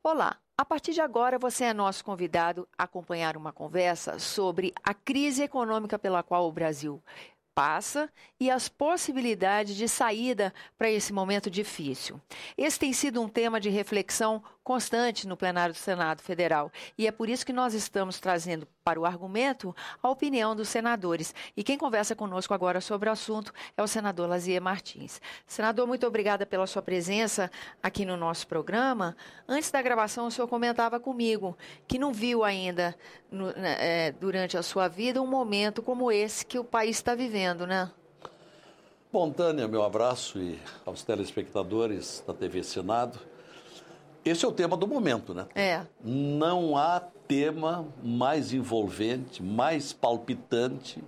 Olá, a partir de agora você é nosso convidado a acompanhar uma conversa sobre a crise econômica pela qual o Brasil passa e as possibilidades de saída para esse momento difícil. Esse tem sido um tema de reflexão constante no plenário do Senado Federal e é por isso que nós estamos trazendo para o argumento a opinião dos senadores. E quem conversa conosco agora sobre o assunto é o senador Lazier Martins. Senador, muito obrigada pela sua presença aqui no nosso programa. Antes da gravação, o senhor comentava comigo que não viu ainda, durante a sua vida, um momento como esse que o país está vivendo, né? Bom, Tânia, meu abraço e aos telespectadores da TV Senado. Esse é o tema do momento, né? Não há tema mais envolvente, mais palpitante,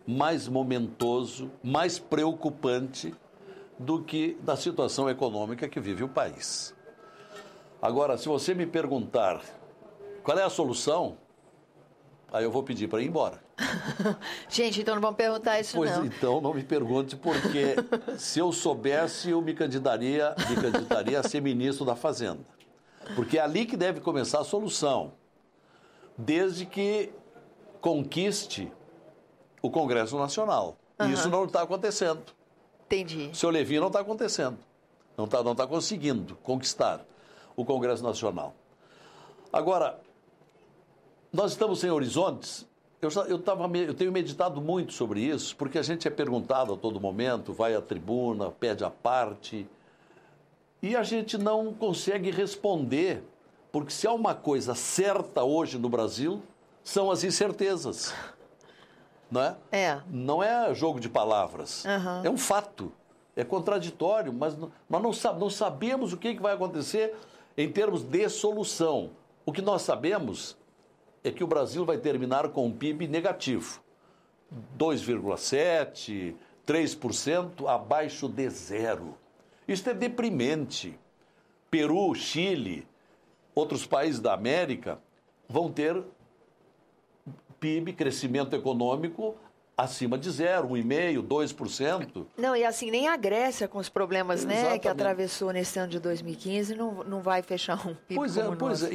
mais momentoso, mais preocupante do que da situação econômica que vive o país. Agora, se você me perguntar qual é a solução, aí eu vou pedir para ir embora. Gente, então não vamos perguntar isso, não. Pois então, não me pergunte, porque se eu soubesse, eu me candidaria a ser ministro da Fazenda. Porque é ali que deve começar a solução, desde que conquiste o Congresso Nacional. E isso não está acontecendo. Entendi. O senhor Levi não está acontecendo. Não está conseguindo conquistar o Congresso Nacional. Agora, nós estamos sem horizontes. Eu tenho meditado muito sobre isso, porque a gente é perguntado a todo momento, vai à tribuna, pede a parte, e a gente não consegue responder, porque se há uma coisa certa hoje no Brasil, são as incertezas. Não é? Não é jogo de palavras. É um fato. É contraditório, mas nós não sabemos o que vai acontecer em termos de solução. O que nós sabemos é que o Brasil vai terminar com um PIB negativo. 2,7%, 3% abaixo de zero. Isso é deprimente. Peru, Chile, outros países da América vão ter PIB, crescimento econômico, acima de zero, 1,5%, 2%. Não, e assim, nem a Grécia, com os problemas, né, que atravessou nesse ano de 2015, não vai fechar um PIB como Pois é.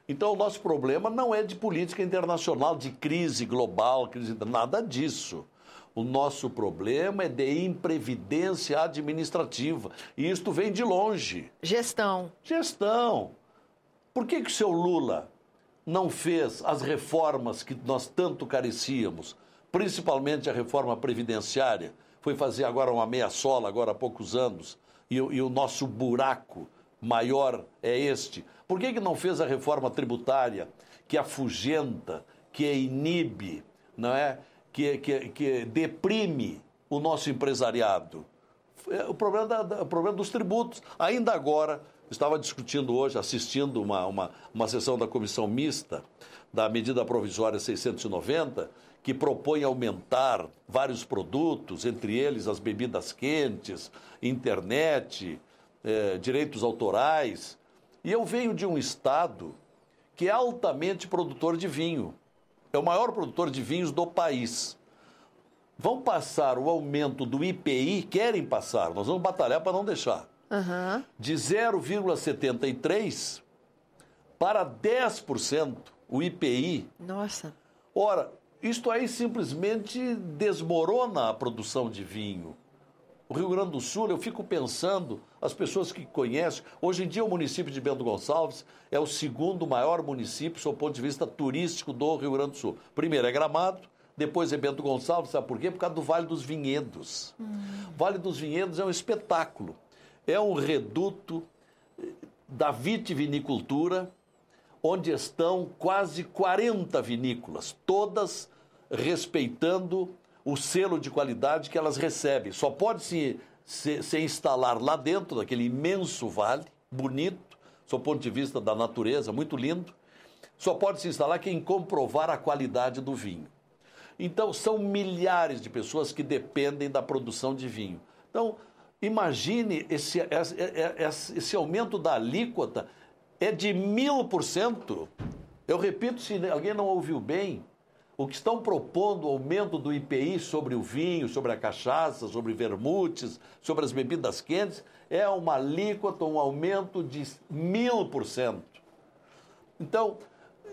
Então, o nosso problema não é de política internacional, de crise global, nada disso. O nosso problema é de imprevidência administrativa. E isto vem de longe. Gestão. Por que o seu Lula não fez as reformas que nós tanto carecíamos, principalmente a reforma previdenciária? Foi fazer agora uma meia-sola, agora há poucos anos, e o nosso buraco maior é este. Por que não fez a reforma tributária que afugenta, que inibe, não é? que deprime o nosso empresariado? O problema dos tributos. Ainda agora, estava discutindo hoje, assistindo uma sessão da comissão mista da medida provisória 690, que propõe aumentar vários produtos, entre eles as bebidas quentes, internet, direitos autorais. E eu venho de um estado que é altamente produtor de vinho. É o maior produtor de vinhos do país. Vão passar o aumento do IPI, querem passar, nós vamos batalhar para não deixar, de 0,73% para 10% o IPI. Nossa. Ora, isto aí simplesmente desmorona a produção de vinho. O Rio Grande do Sul, eu fico pensando, as pessoas que conhecem, hoje em dia o município de Bento Gonçalves é o segundo maior município, sob o ponto de vista turístico do Rio Grande do Sul. Primeiro é Gramado, depois é Bento Gonçalves, sabe por quê? Por causa do Vale dos Vinhedos. O Vale dos Vinhedos é um espetáculo, é um reduto da vitivinicultura, onde estão quase 40 vinícolas, todas respeitando o selo de qualidade que elas recebem. Só pode se instalar lá dentro daquele imenso vale, bonito, do ponto de vista da natureza, muito lindo. Só pode se instalar quem comprovar a qualidade do vinho. Então, são milhares de pessoas que dependem da produção de vinho. Então, imagine esse aumento da alíquota é de 1000%. Eu repito, se alguém não ouviu bem, O que estão propondo o aumento do IPI sobre o vinho, sobre a cachaça, sobre vermutes, sobre as bebidas quentes, é uma alíquota, um aumento de 1000%. Então,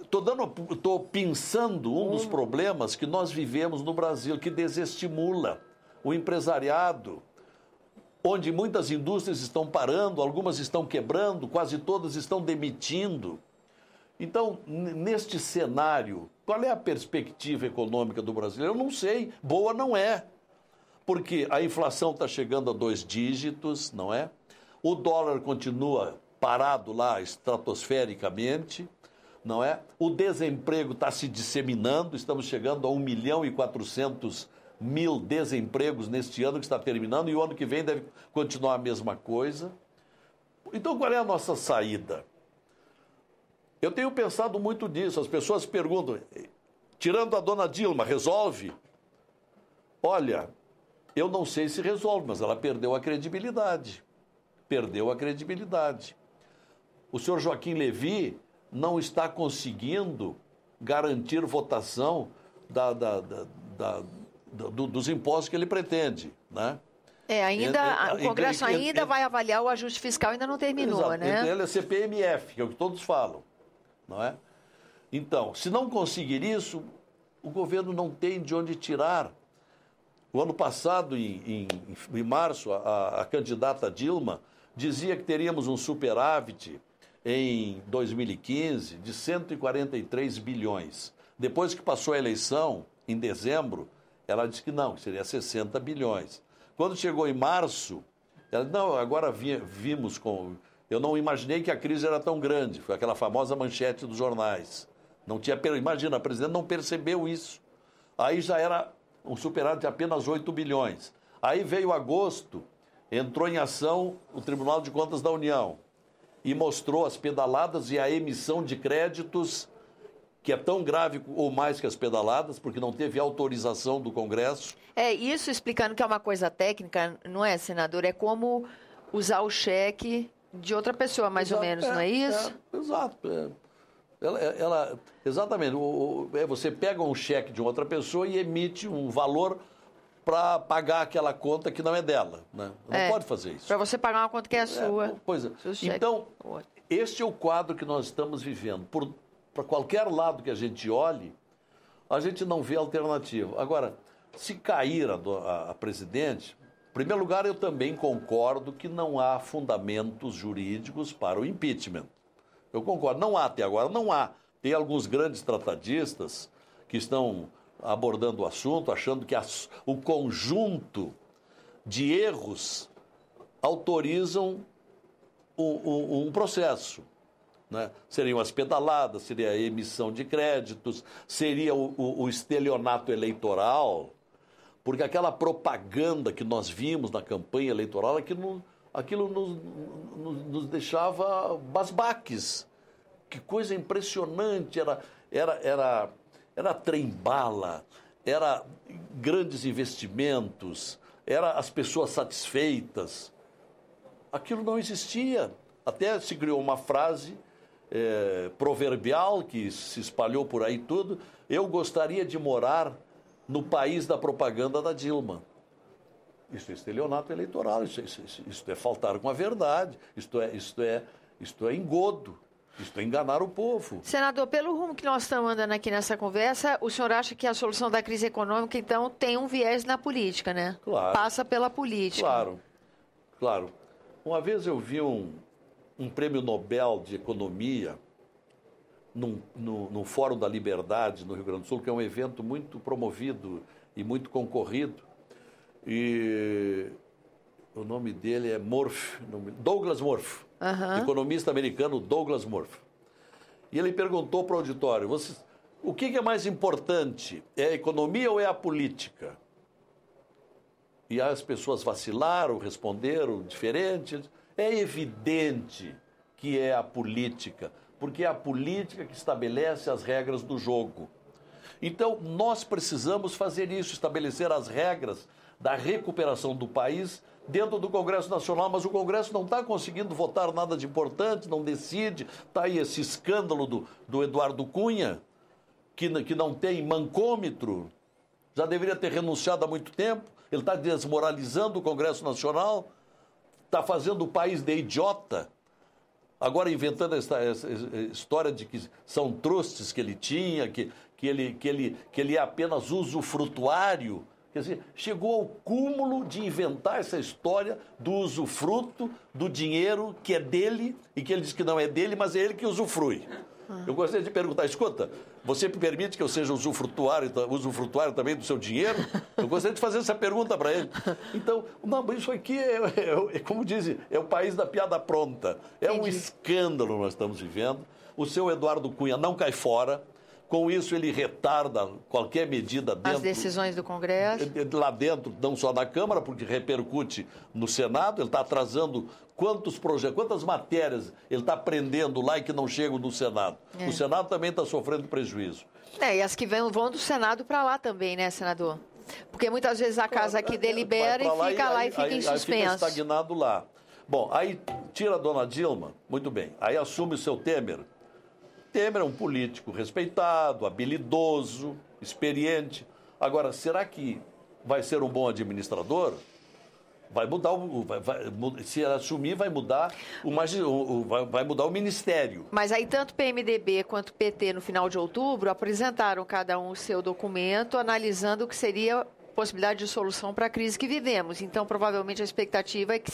estou pensando um dos problemas que nós vivemos no Brasil, que desestimula o empresariado, onde muitas indústrias estão parando, algumas estão quebrando, quase todas estão demitindo. Então, neste cenário, qual é a perspectiva econômica do Brasil? Eu não sei, boa não é, porque a inflação está chegando a 2 dígitos, não é? O dólar continua parado lá estratosfericamente, não é? O desemprego está se disseminando, estamos chegando a 1.400.000 desempregos neste ano que está terminando, e o ano que vem deve continuar a mesma coisa. Então, qual é a nossa saída? Eu tenho pensado muito nisso. As pessoas perguntam, tirando a dona Dilma, resolve? Olha, eu não sei se resolve, mas ela perdeu a credibilidade. Perdeu a credibilidade. O senhor Joaquim Levy não está conseguindo garantir votação dos impostos que ele pretende, né? O Congresso ainda vai avaliar o ajuste fiscal, ainda não terminou, exato, né? Ele é CPMF, que é o que todos falam, não é? Então, se não conseguir isso, o governo não tem de onde tirar. O ano passado, em março, a candidata Dilma dizia que teríamos um superávit em 2015 de 143 bilhões. Depois que passou a eleição, em dezembro, ela disse que não, que seria 60 bilhões. Quando chegou em março, ela disse, não, agora vimos com... Eu não imaginei que a crise era tão grande. Foi aquela famosa manchete dos jornais. Não tinha... Imagina, a presidente não percebeu isso. Aí já era um superávit de apenas 8 bilhões. Aí veio agosto, entrou em ação o Tribunal de Contas da União e mostrou as pedaladas e a emissão de créditos, que é tão grave ou mais que as pedaladas, porque não teve autorização do Congresso. Isso explicando que é uma coisa técnica, não é, senador? É como usar o cheque de outra pessoa, mais ou menos, não é isso? Exato. Exatamente. Você pega um cheque de outra pessoa e emite um valor para pagar aquela conta que não é dela, né? Não pode fazer isso. Para você pagar uma conta que é sua. Pois é. Então, este é o quadro que nós estamos vivendo. Para qualquer lado que a gente olhe, a gente não vê alternativa. Agora, se cair a presidente, em primeiro lugar, eu também concordo que não há fundamentos jurídicos para o impeachment. Eu concordo. Não há até agora, não há. Tem alguns grandes tratadistas que estão abordando o assunto, achando que o conjunto de erros autorizam um processo, né? Seriam as pedaladas, seria a emissão de créditos, seria o estelionato eleitoral, porque aquela propaganda que nós vimos na campanha eleitoral, aquilo nos deixava basbaques. Que coisa impressionante, era trem-bala, era grandes investimentos, era as pessoas satisfeitas. Aquilo não existia. Até se criou uma frase proverbial que se espalhou por aí tudo. Eu gostaria de morar no país da propaganda da Dilma. Isso é estelionato eleitoral, isso é faltar com a verdade, isto é engodo. Isto é enganar o povo. Senador, pelo rumo que nós estamos andando aqui nessa conversa, o senhor acha que a solução da crise econômica, então, tem um viés na política, né? Claro. Passa pela política. Claro. Uma vez eu vi um prêmio Nobel de Economia no Fórum da Liberdade, no Rio Grande do Sul, que é um evento muito promovido e muito concorrido. E o nome dele é Douglas Murphy. Economista americano Douglas Murphy. E ele perguntou para o auditório, o que é mais importante? É a economia ou é a política? E as pessoas vacilaram, responderam diferente. É evidente que é a política, porque é a política que estabelece as regras do jogo. Então, nós precisamos fazer isso, estabelecer as regras da recuperação do país dentro do Congresso Nacional, mas o Congresso não está conseguindo votar nada de importante, não decide. Está aí esse escândalo do Eduardo Cunha, que não tem mancômetro, já deveria ter renunciado há muito tempo. Ele está desmoralizando o Congresso Nacional, está fazendo o país de idiota. Agora inventando essa história de que são trustes que ele tinha, que ele é apenas usufrutuário. Quer dizer, chegou ao cúmulo de inventar essa história do usufruto, do dinheiro que é dele, e que ele diz que não é dele, mas é ele que usufrui. Eu gostaria de perguntar, escuta, você me permite que eu seja usufrutuário também do seu dinheiro? Eu gostaria de fazer essa pergunta para ele. Então, não, isso aqui como dizem, é o país da piada pronta. É um escândalo nós estamos vivendo. O seu Eduardo Cunha não cai fora. Com isso, ele retarda qualquer medida dentro... As decisões do Congresso. Lá dentro, não só da Câmara, porque repercute no Senado. Ele está atrasando quantas matérias ele está prendendo lá e que não chegam no Senado. O Senado também está sofrendo prejuízo. E as que vão do Senado para lá também, né, senador? Porque muitas vezes a casa aqui delibera e fica lá e fica em suspenso. Aí fica estagnado lá. Bom, aí tira a dona Dilma, muito bem. Aí assume o seu Temer. Temer é um político respeitado, habilidoso, experiente. Agora, será que vai ser um bom administrador? Vai mudar, se assumir, vai mudar o ministério. Mas aí tanto PMDB quanto PT, no final de outubro, apresentaram cada um o seu documento, analisando o que seria possibilidade de solução para a crise que vivemos. Então, provavelmente, a expectativa é que,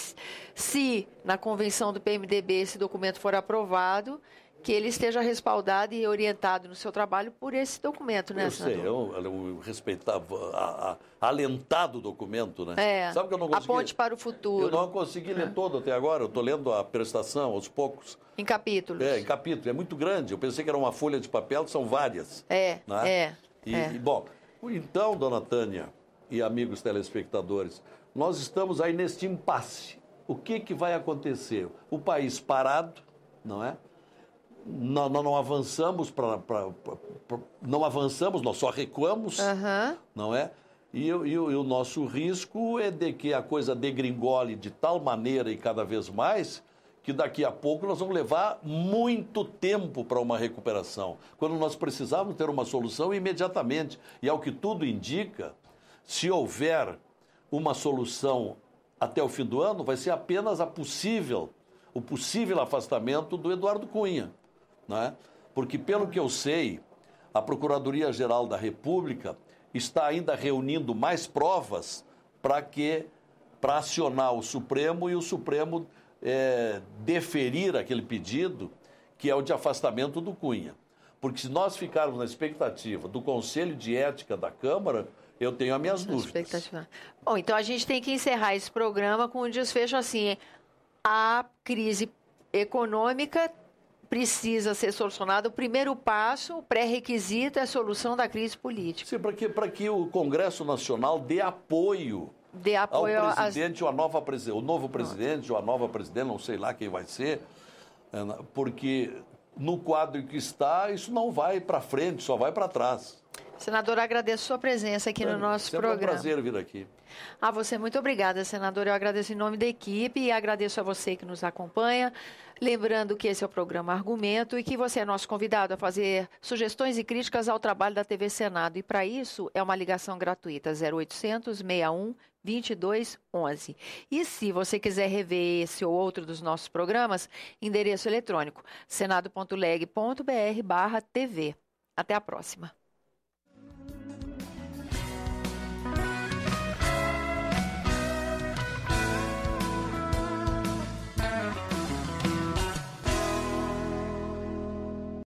se na convenção do PMDB esse documento for aprovado, que ele esteja respaldado e orientado no seu trabalho por esse documento, né, senador? Eu sei, eu respeitava, alentado o documento, né? Sabe que eu não consegui... A ponte para o futuro. Eu não consegui ler todo até agora, eu estou lendo a prestação aos poucos. Em capítulos. Em capítulos, é muito grande. Eu pensei que era uma folha de papel, são várias. Bom, então, dona Tânia e amigos telespectadores, nós estamos aí neste impasse. O que vai acontecer? O país parado, não é? Não avançamos não avançamos, nós só recuamos, não é? E o nosso risco é de que a coisa degringole de tal maneira e cada vez mais que daqui a pouco nós vamos levar muito tempo para uma recuperação, quando nós precisávamos ter uma solução imediatamente. E ao que tudo indica, se houver uma solução até o fim do ano, vai ser apenas o possível afastamento do Eduardo Cunha. Não é? Porque, pelo que eu sei, a Procuradoria-Geral da República está ainda reunindo mais provas para acionar o Supremo e o Supremo deferir aquele pedido, que é o de afastamento do Cunha. Porque se nós ficarmos na expectativa do Conselho de Ética da Câmara, eu tenho as minhas dúvidas. Bom, então a gente tem que encerrar esse programa com um desfecho assim: a crise econômica precisa ser solucionada. O primeiro passo, o pré-requisito, é a solução da crise política. Sim, para que o Congresso Nacional dê apoio ao presidente ou o novo presidente ou a nova presidente, não sei lá quem vai ser, porque no quadro que está, isso não vai para frente, só vai para trás. Senador, agradeço sua presença aqui no nosso programa. É um prazer vir aqui. A você, muito obrigada, senador. Eu agradeço em nome da equipe e agradeço a você que nos acompanha. Lembrando que esse é o programa Argumento e que você é nosso convidado a fazer sugestões e críticas ao trabalho da TV Senado. E para isso é uma ligação gratuita, 0800 61 22 11. E se você quiser rever esse ou outro dos nossos programas, endereço eletrônico senado.leg.br/TV. Até a próxima.